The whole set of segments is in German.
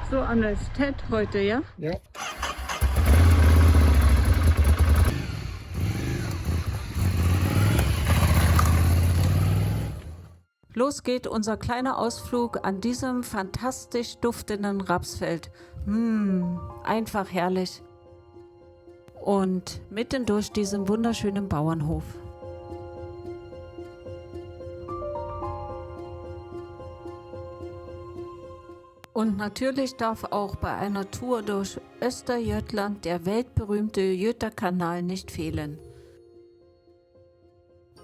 So, Anders, Ted heute, ja? Ja. Los geht unser kleiner Ausflug an diesem fantastisch duftenden Rapsfeld. Einfach herrlich. Und mitten durch diesen wunderschönen Bauernhof. Und natürlich darf auch bei einer Tour durch Östergötland der weltberühmte Göta-Kanal nicht fehlen.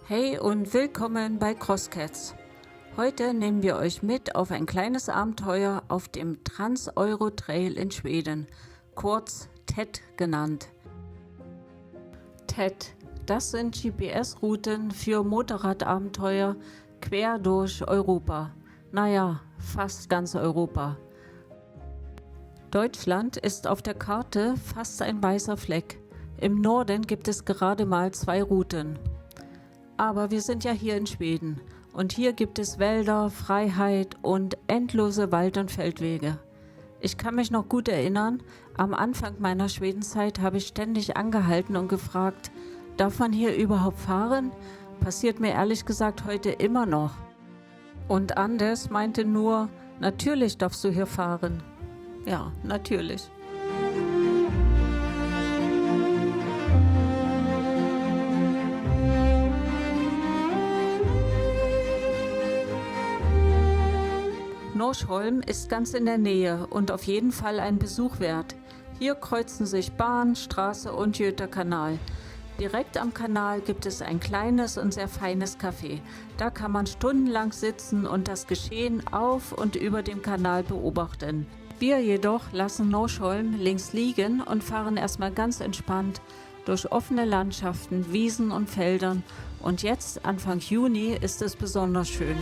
Hey und willkommen bei Crosscats. Heute nehmen wir euch mit auf ein kleines Abenteuer auf dem Trans-Euro-Trail in Schweden, kurz TED genannt. TED, das sind GPS-Routen für Motorradabenteuer quer durch Europa. Naja, fast ganz Europa. Deutschland ist auf der Karte fast ein weißer Fleck. Im Norden gibt es gerade mal 2 Routen. Aber wir sind ja hier in Schweden und hier gibt es Wälder, Freiheit und endlose Wald- und Feldwege. Ich kann mich noch gut erinnern, am Anfang meiner Schwedenzeit habe ich ständig angehalten und gefragt, darf man hier überhaupt fahren? Passiert mir ehrlich gesagt heute immer noch. Und Anders meinte nur, natürlich darfst du hier fahren. Ja, natürlich. Norsholm ist ganz in der Nähe und auf jeden Fall ein Besuch wert. Hier kreuzen sich Bahn, Straße und Göta-Kanal. Direkt am Kanal gibt es ein kleines und sehr feines Café. Da kann man stundenlang sitzen und das Geschehen auf und über dem Kanal beobachten. Wir jedoch lassen Norsholm links liegen und fahren erstmal ganz entspannt durch offene Landschaften, Wiesen und Feldern. Und jetzt, Anfang Juni, ist es besonders schön.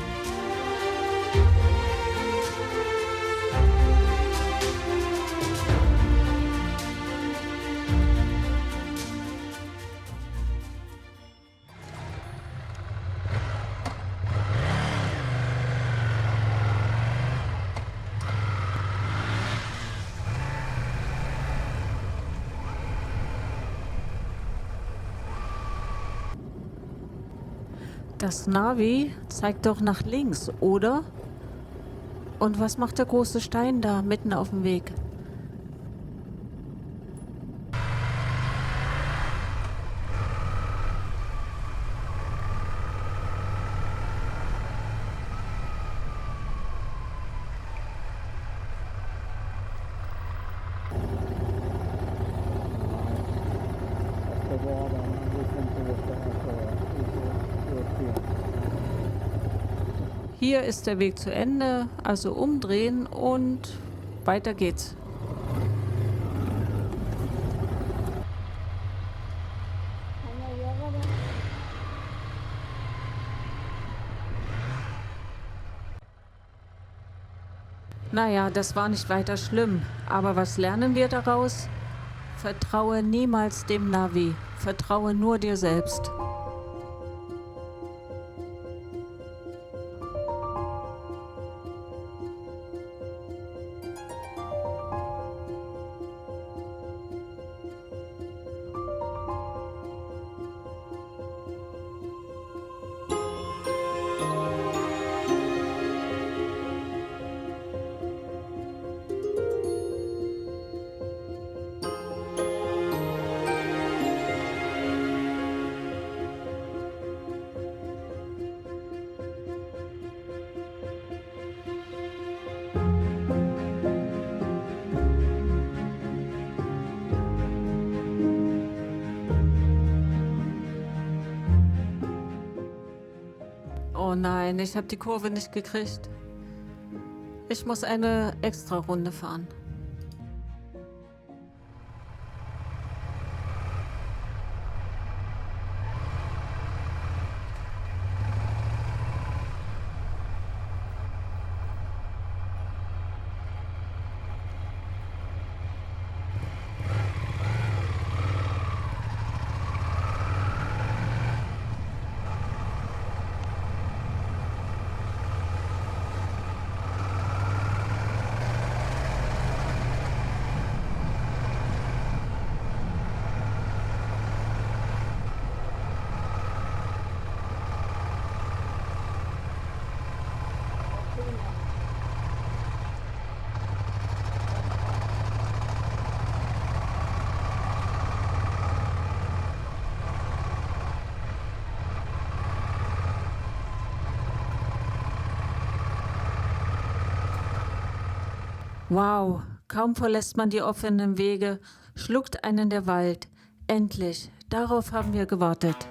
Das Navi zeigt doch nach links, oder? Und was macht der große Stein da mitten auf dem Weg? Hier ist der Weg zu Ende, also umdrehen und weiter geht's. Naja, das war nicht weiter schlimm, aber was lernen wir daraus? Vertraue niemals dem Navi, vertraue nur dir selbst. Oh nein, ich habe die Kurve nicht gekriegt. Ich muss eine extra Runde fahren. Wow, kaum verlässt man die offenen Wege, schluckt einen der Wald. Endlich, darauf haben wir gewartet.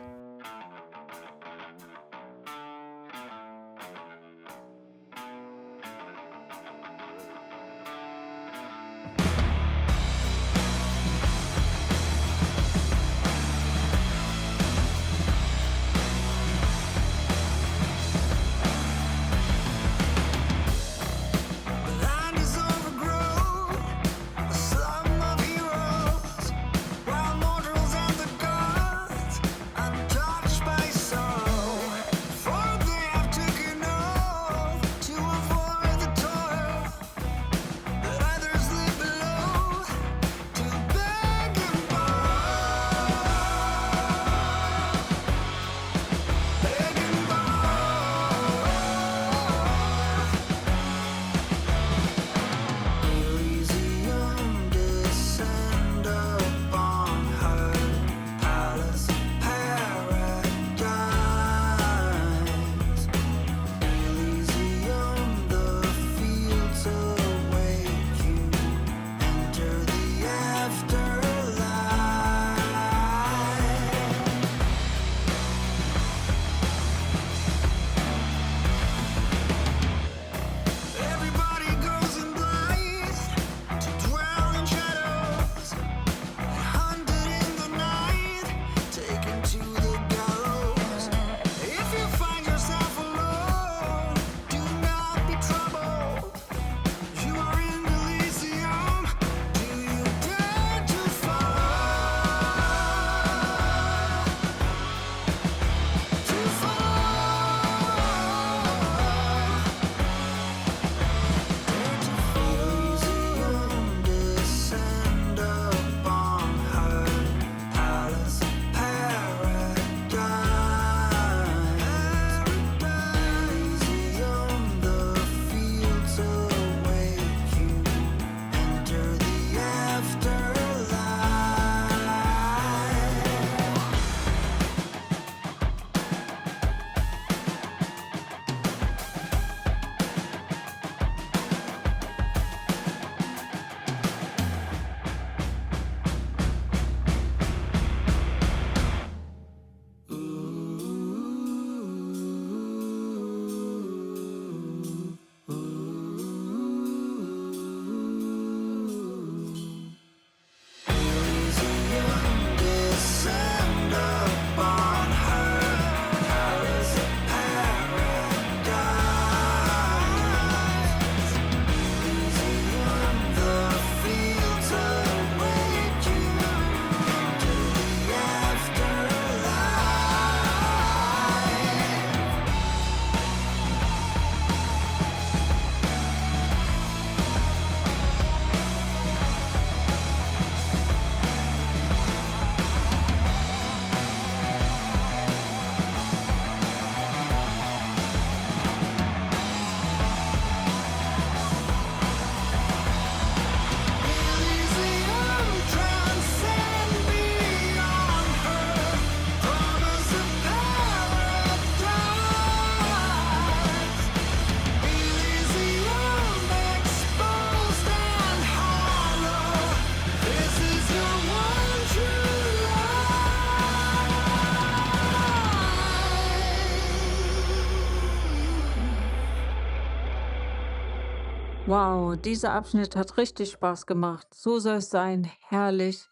Wow, dieser Abschnitt hat richtig Spaß gemacht. So soll es sein. Herrlich.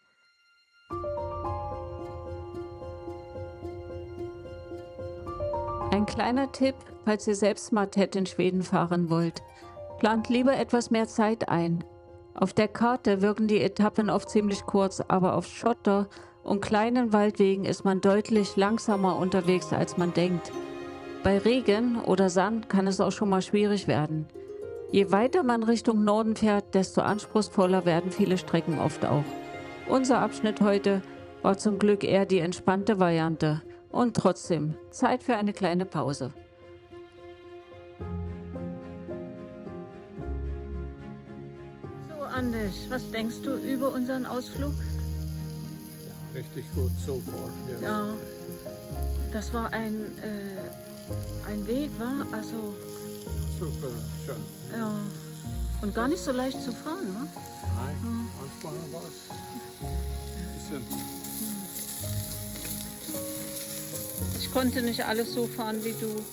Ein kleiner Tipp, falls ihr selbst mal TED in Schweden fahren wollt. Plant lieber etwas mehr Zeit ein. Auf der Karte wirken die Etappen oft ziemlich kurz, aber auf Schotter und kleinen Waldwegen ist man deutlich langsamer unterwegs, als man denkt. Bei Regen oder Sand kann es auch schon mal schwierig werden. Je weiter man Richtung Norden fährt, desto anspruchsvoller werden viele Strecken oft auch. Unser Abschnitt heute war zum Glück eher die entspannte Variante. Und trotzdem, Zeit für eine kleine Pause. So, Anders, was denkst du über unseren Ausflug? Richtig gut, so far. Ja, das war ein Weg, war? Also, Super schön. ja, Und gar nicht so leicht zu fahren, ne? Nein, manchmal war es ein bisschen. Ich konnte nicht alles so fahren wie du.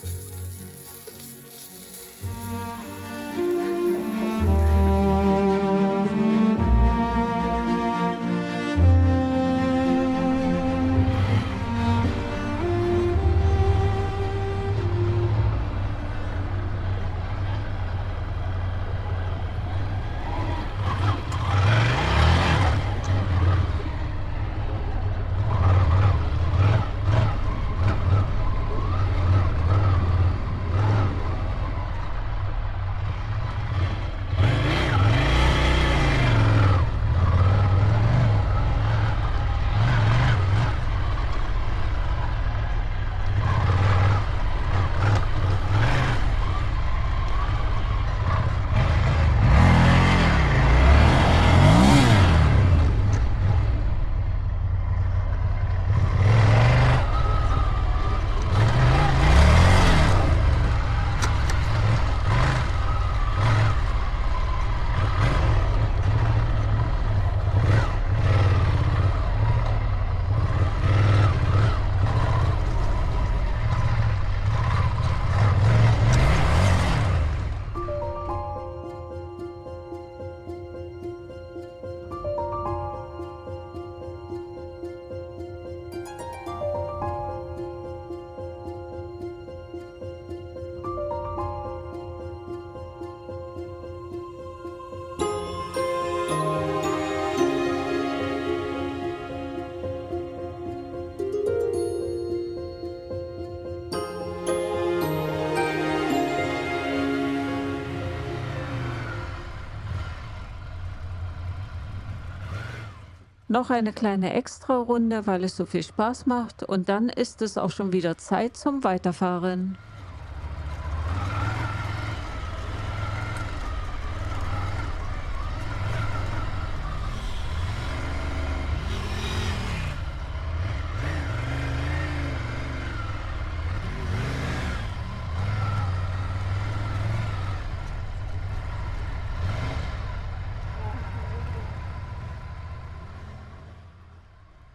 Noch eine kleine Extra-Runde, weil es so viel Spaß macht. Und dann ist es auch schon wieder Zeit zum Weiterfahren.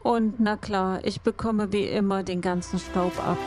Und na klar, ich bekomme wie immer den ganzen Staub ab.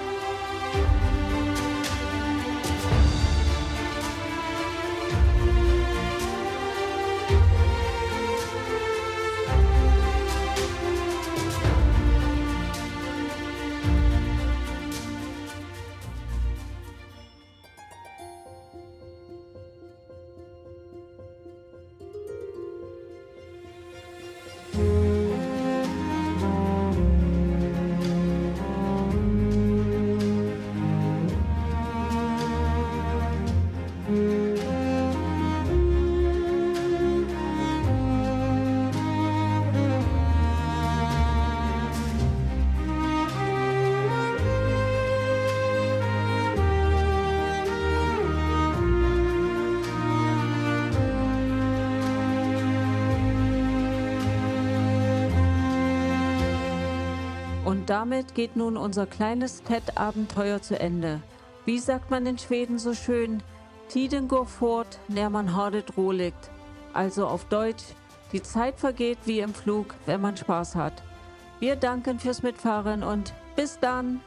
Und damit geht nun unser kleines TED-Abenteuer zu Ende. Wie sagt man in Schweden so schön? Tiden går fort när man har det roligt. Also auf Deutsch, die Zeit vergeht wie im Flug, wenn man Spaß hat. Wir danken fürs Mitfahren und bis dann!